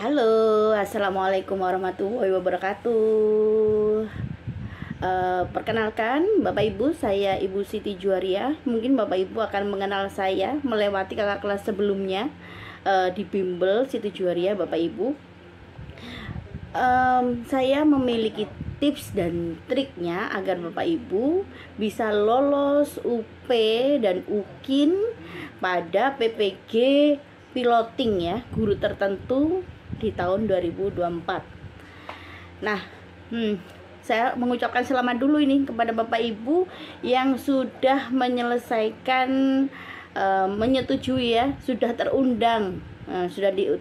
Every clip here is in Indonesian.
Halo, assalamualaikum warahmatullahi wabarakatuh. Perkenalkan, Bapak Ibu, saya Ibu Siti Juwaria. Mungkin Bapak Ibu akan mengenal saya melewati kakak kelas sebelumnya di Bimbel Siti Juwaria, Bapak Ibu. Saya memiliki tips dan triknya agar Bapak Ibu bisa lolos UP dan UKIN pada PPG piloting ya, guru tertentu di tahun 2024. Nah, saya mengucapkan selamat dulu ini kepada Bapak Ibu yang sudah menyelesaikan, menyetujui ya, sudah terundang.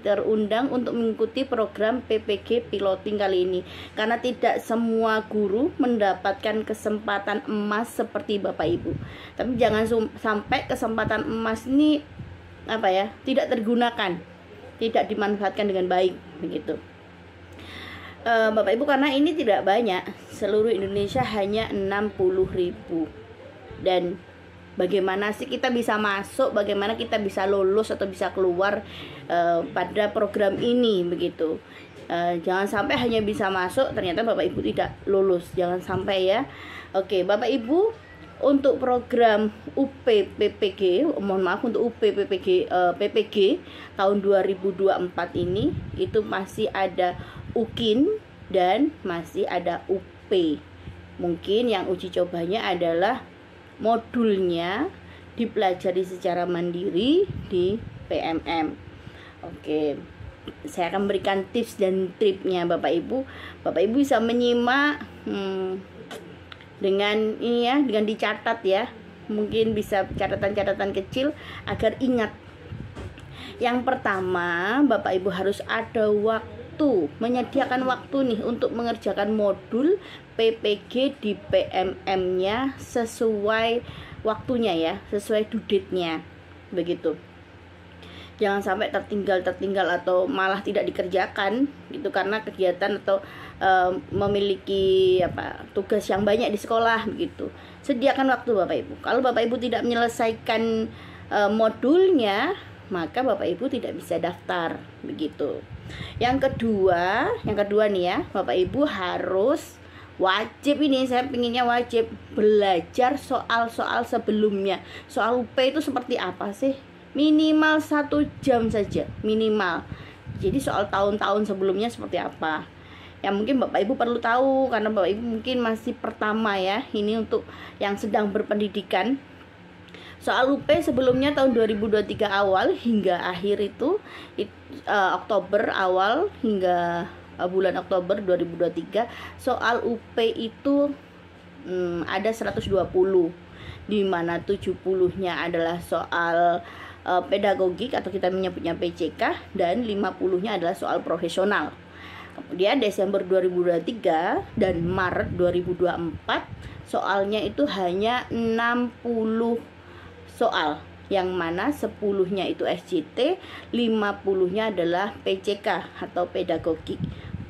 Terundang untuk mengikuti program PPG piloting kali ini, karena tidak semua guru mendapatkan kesempatan emas seperti Bapak Ibu. Tapi jangan sampai kesempatan emas ini tidak tergunakan, tidak dimanfaatkan dengan baik begitu. Bapak Ibu, karena ini tidak banyak, seluruh Indonesia hanya 60.000. Dan bagaimana sih kita bisa masuk, bagaimana kita bisa lolos atau bisa keluar pada program ini begitu. Jangan sampai hanya bisa masuk ternyata Bapak Ibu tidak lulus, jangan sampai ya. Oke, Bapak Ibu, untuk program untuk UP PPG tahun 2024 ini itu masih ada UKIN dan masih ada UP. Mungkin yang uji cobanya adalah modulnya dipelajari secara mandiri di PMM. Oke, saya akan berikan tips dan triknya Bapak Ibu. Bapak Ibu bisa menyimak dengan ini ya, dengan dicatat ya. Mungkin bisa catatan-catatan kecil agar ingat. Yang pertama, Bapak Ibu harus ada waktu, menyediakan waktu nih untuk mengerjakan modul PPG di PMM-nya sesuai waktunya ya, sesuai due date-nya. Begitu. Jangan sampai tertinggal atau malah tidak dikerjakan gitu karena kegiatan atau memiliki tugas yang banyak di sekolah begitu. Sediakan waktu Bapak Ibu. Kalau Bapak Ibu tidak menyelesaikan modulnya, maka Bapak Ibu tidak bisa daftar begitu. Yang kedua nih ya, Bapak Ibu harus wajib, ini saya pinginnya wajib belajar soal-soal sebelumnya. Soal UP itu seperti apa sih? Minimal 1 jam saja, minimal. Jadi soal tahun-tahun sebelumnya seperti apa yang mungkin Bapak Ibu perlu tahu, karena Bapak Ibu mungkin masih pertama ya, ini untuk yang sedang berpendidikan. Soal UP sebelumnya tahun 2023 awal hingga akhir itu Oktober awal hingga bulan Oktober 2023, soal UP itu ada 120, di mana 70-nya adalah soal pedagogik atau kita menyebutnya PCK, dan 50-nya adalah soal profesional. Kemudian Desember 2023 dan Maret 2024 soalnya itu hanya 60 soal, yang mana 10-nya itu SJT, 50-nya adalah PCK atau pedagogik.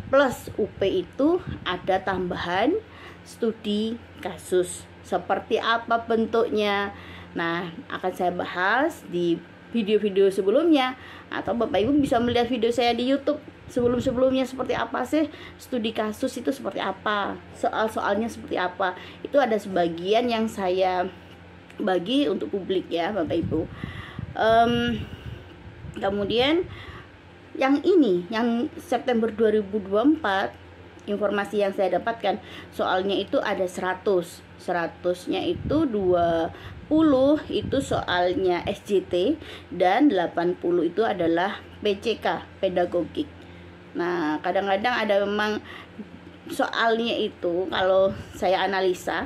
Plus UP itu ada tambahan studi kasus. Seperti apa bentuknya? Nah, akan saya bahas di video-video sebelumnya, atau Bapak Ibu bisa melihat video saya di YouTube sebelum-sebelumnya, seperti apa sih studi kasus itu, seperti apa, soal-soalnya seperti apa. Itu ada sebagian yang saya bagi untuk publik ya Bapak Ibu. Kemudian yang ini, yang September 2024, informasi yang saya dapatkan soalnya itu ada 100-nya itu 20 itu soalnya SJT dan 80 itu adalah PCK pedagogik. Nah, kadang-kadang ada memang soalnya itu, kalau saya analisa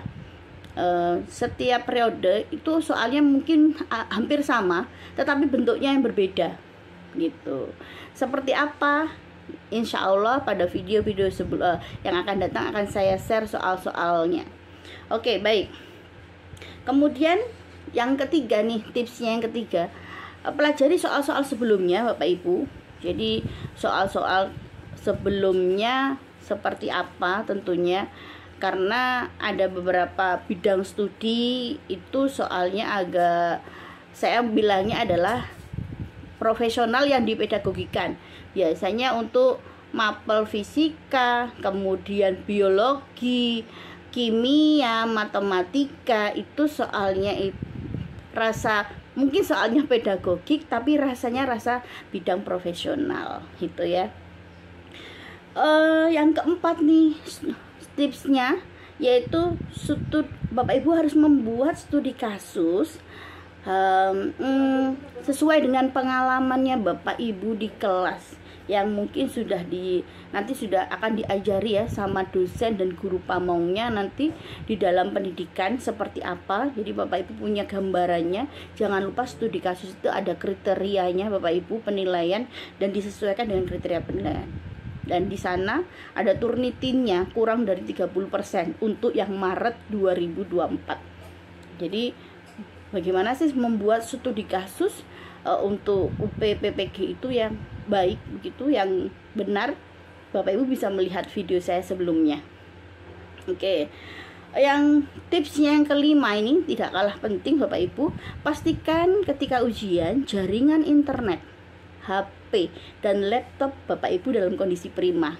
setiap periode itu soalnya mungkin hampir sama, tetapi bentuknya yang berbeda gitu. Seperti apa? Insya Allah pada video-video yang akan datang akan saya share soal-soalnya. Oke, baik. Kemudian yang ketiga nih, tipsnya yang ketiga, pelajari soal-soal sebelumnya Bapak Ibu. Jadi soal-soal sebelumnya seperti apa tentunya, karena ada beberapa bidang studi itu soalnya agak, saya bilangnya adalah profesional yang dipedagogikan. Biasanya untuk mapel fisika, kemudian biologi, kimia, matematika, itu soalnya mungkin soalnya pedagogik tapi rasanya rasa bidang profesional gitu ya. Yang keempat nih tipsnya, yaitu Bapak Ibu harus membuat studi kasus sesuai dengan pengalamannya Bapak Ibu di kelas, yang mungkin nanti sudah akan diajari ya sama dosen dan guru pamongnya nanti di dalam pendidikan seperti apa. Jadi Bapak Ibu punya gambarannya. Jangan lupa studi kasus itu ada kriterianya Bapak Ibu, penilaian, dan disesuaikan dengan kriteria penilaian. Dan di sana ada Turnitinnya kurang dari 30% untuk yang Maret 2024. Jadi bagaimana sih membuat studi kasus untuk UPPPG itu yang baik begitu, yang benar? Bapak Ibu bisa melihat video saya sebelumnya. Oke. Yang tipsnya yang kelima ini tidak kalah penting Bapak Ibu. Pastikan ketika ujian jaringan internet, HP, dan laptop Bapak Ibu dalam kondisi prima.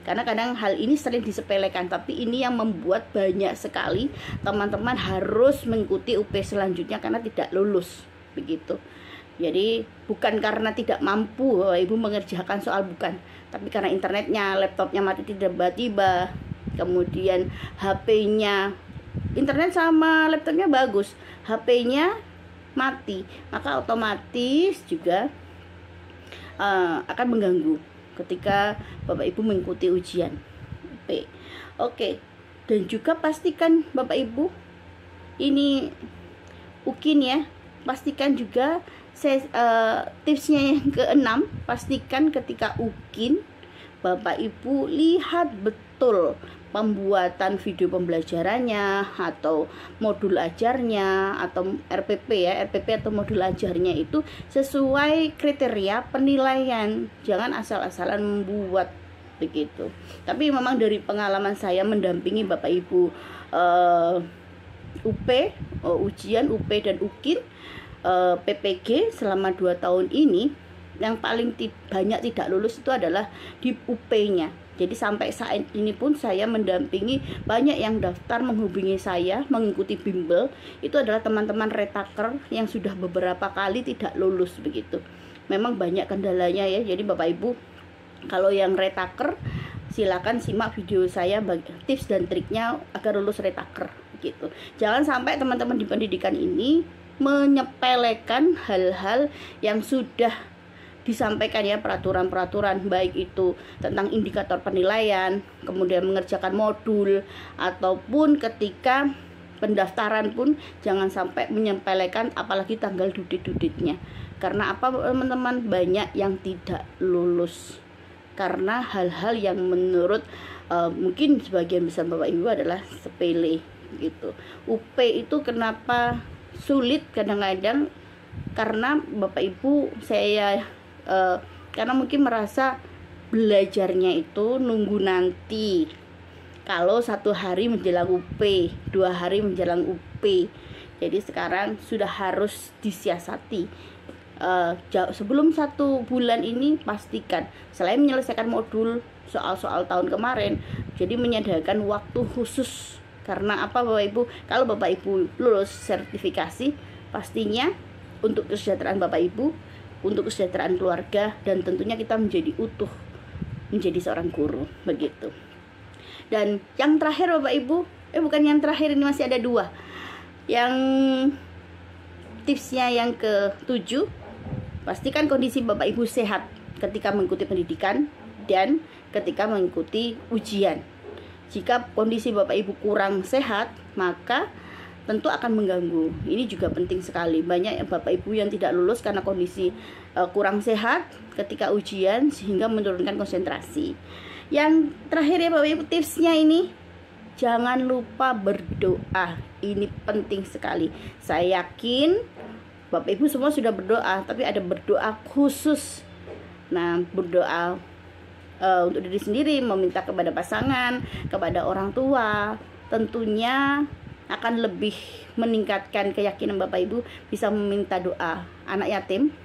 Karena kadang hal ini sering disepelekan, tapi ini yang membuat banyak sekali teman-teman harus mengikuti UP selanjutnya karena tidak lulus begitu. Jadi bukan karena tidak mampu Bapak Ibu mengerjakan soal, bukan, tapi karena internetnya, laptopnya mati tiba-tiba, kemudian HP-nya, internet sama laptopnya bagus, HP-nya mati, maka otomatis juga akan mengganggu ketika Bapak Ibu mengikuti ujian UP. Oke. Dan juga pastikan Bapak Ibu ini UKIN ya, pastikan juga tipsnya yang keenam, pastikan ketika UKIN Bapak Ibu lihat betul pembuatan video pembelajarannya atau modul ajarnya atau RPP ya, RPP atau modul ajarnya itu sesuai kriteria penilaian. Jangan asal-asalan membuat begitu. Tapi memang dari pengalaman saya mendampingi Bapak Ibu UP, ujian UP dan UKIN, PPG selama 2 tahun ini, yang paling banyak tidak lulus itu adalah di UP-nya. Jadi sampai saat ini pun saya mendampingi banyak yang daftar menghubungi saya mengikuti bimbel, itu adalah teman-teman retaker yang sudah beberapa kali tidak lulus begitu. Memang banyak kendalanya ya. Jadi Bapak Ibu kalau yang retaker silakan simak video saya tips dan triknya agar lulus retaker gitu. Jangan sampai teman-teman di pendidikan ini menyepelekan hal-hal yang sudah disampaikan ya, peraturan-peraturan baik itu tentang indikator penilaian, kemudian mengerjakan modul, ataupun ketika pendaftaran pun jangan sampai menyepelekan apalagi tanggal dudit-duditnya. Karena apa teman-teman? Banyak yang tidak lulus karena hal-hal yang menurut mungkin sebagian besar Bapak Ibu adalah sepele gitu. UP itu kenapa sulit kadang-kadang? Karena Bapak Ibu karena mungkin merasa belajarnya itu nunggu nanti, kalau 1 hari menjelang UP, 2 hari menjelang UP. Jadi sekarang sudah harus disiasati. Sebelum 1 bulan ini pastikan selain menyelesaikan modul soal-soal tahun kemarin, jadi menyediakan waktu khusus. Karena apa Bapak Ibu? Kalau Bapak Ibu lulus sertifikasi, pastinya untuk kesejahteraan Bapak Ibu, untuk kesejahteraan keluarga, dan tentunya kita menjadi utuh, menjadi seorang guru begitu. Dan yang terakhir Bapak Ibu, bukan yang terakhir, ini masih ada 2. Yang tipsnya yang ke-7, pastikan kondisi Bapak Ibu sehat ketika mengikuti pendidikan dan ketika mengikuti ujian. Jika kondisi Bapak Ibu kurang sehat, maka tentu akan mengganggu. Ini juga penting sekali. Banyak Bapak Ibu yang tidak lulus karena kondisi kurang sehat ketika ujian sehingga menurunkan konsentrasi. Yang terakhir ya Bapak Ibu, tipsnya ini, jangan lupa berdoa. Ini penting sekali. Saya yakin Bapak Ibu semua sudah berdoa, tapi ada berdoa khusus. Nah, berdoa untuk diri sendiri, meminta kepada pasangan, kepada orang tua, tentunya akan lebih meningkatkan keyakinan Bapak Ibu bisa meminta doa anak yatim,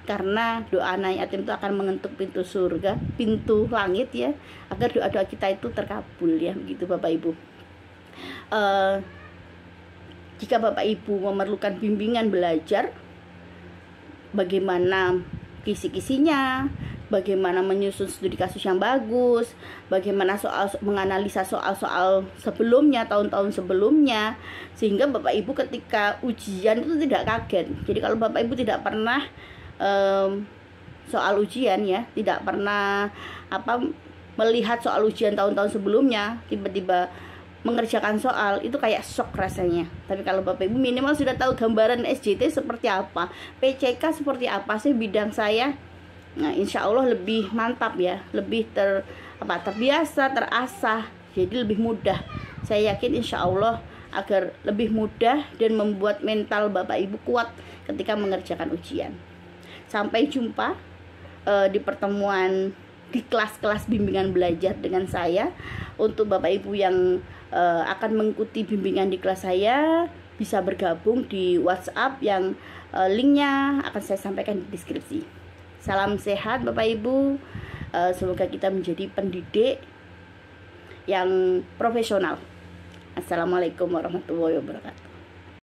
karena doa anak yatim itu akan mengetuk pintu surga, pintu langit ya, agar doa-doa kita itu terkabul ya, begitu Bapak Ibu. Jika Bapak Ibu memerlukan bimbingan belajar, bagaimana kisi-kisinya, bagaimana menyusun studi kasus yang bagus, bagaimana menganalisa soal-soal sebelumnya, tahun-tahun sebelumnya, sehingga Bapak Ibu ketika ujian itu tidak kaget. Jadi kalau Bapak Ibu tidak pernah soal ujian ya, tidak pernah melihat soal ujian tahun-tahun sebelumnya, tiba-tiba mengerjakan soal itu kayak shock rasanya. Tapi kalau Bapak Ibu minimal sudah tahu gambaran SJT seperti apa, PCK seperti apa sih bidang saya, nah insya Allah lebih mantap ya, lebih terbiasa, terasah, jadi lebih mudah. Saya yakin insya Allah agar lebih mudah dan membuat mental Bapak Ibu kuat ketika mengerjakan ujian. Sampai jumpa di pertemuan di kelas-kelas bimbingan belajar dengan saya. Untuk Bapak Ibu yang akan mengikuti bimbingan di kelas saya, bisa bergabung di WhatsApp yang linknya akan saya sampaikan di deskripsi. Salam sehat Bapak Ibu, semoga kita menjadi pendidik yang profesional. Assalamualaikum warahmatullahi wabarakatuh.